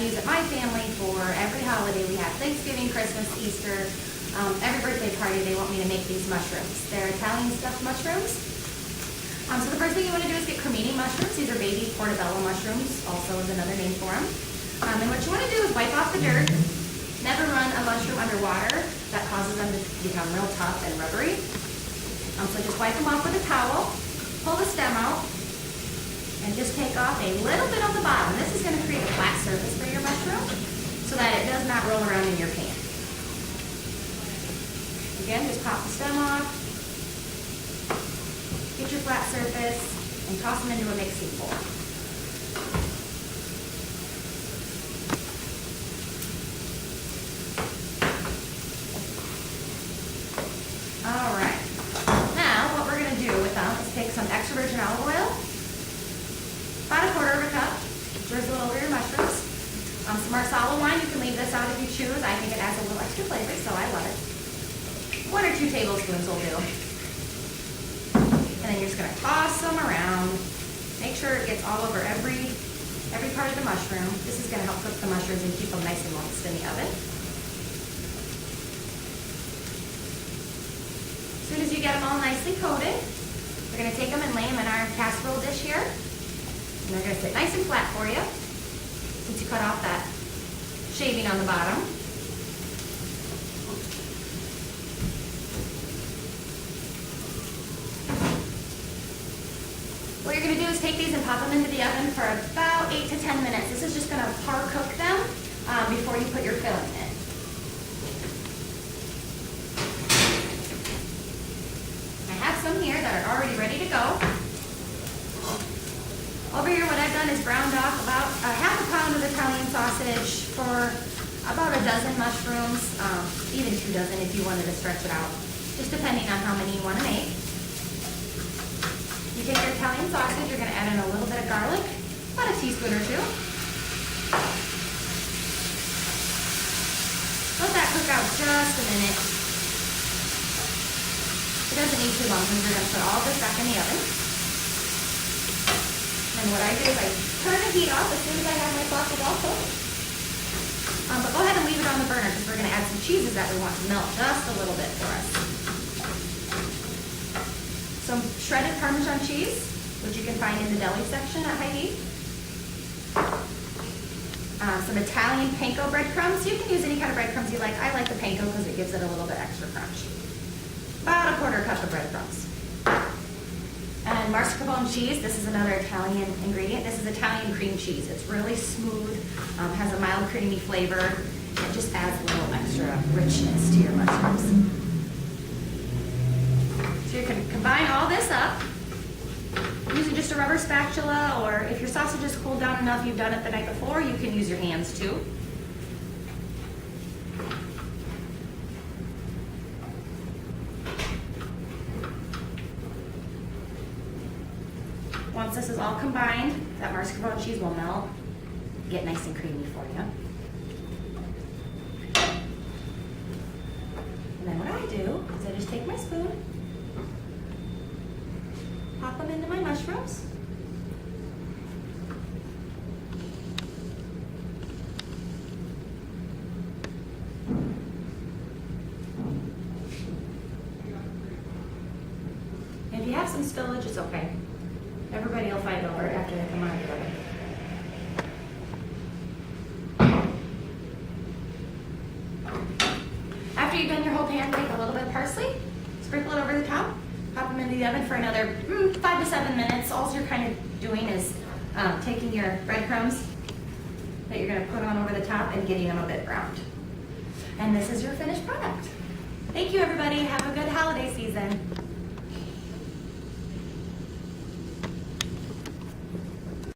use at my family for every holiday. We have Thanksgiving, Christmas, Easter, every birthday party they want me to make these mushrooms. They're Italian stuffed mushrooms. So the first thing you want to do is get cremini mushrooms. These are baby portobello mushrooms, also is another name for them. And what you want to do is wipe off the dirt. Never run a mushroom under water. That causes them to become real tough and rubbery. So just wipe them off with a towel, pull the stem out, and just take off a little bit on the bottom. This is going to create a flat surface for your mushroom so that it does not roll around in your pan. Again, just pop the stem off, get your flat surface, and toss them into a mixing bowl. All right. Now, what we're going to do with them is take some extra virgin olive oil, about a quarter of a cup, drizzle it over your mushrooms. Some marsala wine, you can leave this out if you choose. I think it adds a little extra flavor, so I love it. 1 or 2 tablespoons will do. And then you're just going to toss them around. Make sure it gets all over every part of the mushroom. This is going to help cook the mushrooms and keep them nice and moist in the oven. As soon as you get them all nicely coated, we're going to take them and lay them in our casserole dish here. And they're going to sit nice and flat for you since you cut off that shaving on the bottom. What you're going to do is take these and pop them into the oven for about 8 to 10 minutes. This is just going to par cook them before you put your filling in. I have some here that are already ready to go. Over here, what I've done is browned off about half a pound of Italian sausage for about a dozen mushrooms, even 2 dozen if you wanted to stretch it out, just depending on how many you want to make. You take your Italian sausage, you're going to add in a little bit of garlic, about a teaspoon or 2. Let that cook out just a minute. It doesn't need too long because we're going to put all this back in the oven. And what I do is I turn the heat off as soon as I have my sausage all cooked. But go ahead and leave it on the burner because we're going to add some cheeses that we want to melt just a little bit for us. Some shredded Parmesan cheese, which you can find in the deli section at Hy-Vee. Some Italian panko breadcrumbs. You can use any kind of breadcrumbs you like. I like the panko because it gives it a little bit extra crunch. About a quarter cup of breadcrumbs. And mascarpone cheese, this is another Italian ingredient. This is Italian cream cheese. It's really smooth, has a mild creamy flavor. It just adds a little extra richness to your mushrooms. So you can combine all this up using just a rubber spatula, or if your sausage is cooled down enough, you've done it the night before, you can use your hands too. Once this is all combined, that mascarpone cheese will melt, get nice and creamy for you. And then what I do is I just take my spoon, pop them into my mushrooms. And if you have some spillage, it's okay. Everybody will fight over it after they come out of the oven. After you've done your whole pan, take a little bit of parsley, sprinkle it over the top, pop them into the oven for another 5 to 7 minutes. All you're kind of doing is taking your breadcrumbs that you're going to put on over the top and getting them a bit browned. And this is your finished product. Thank you, everybody. Have a good holiday season.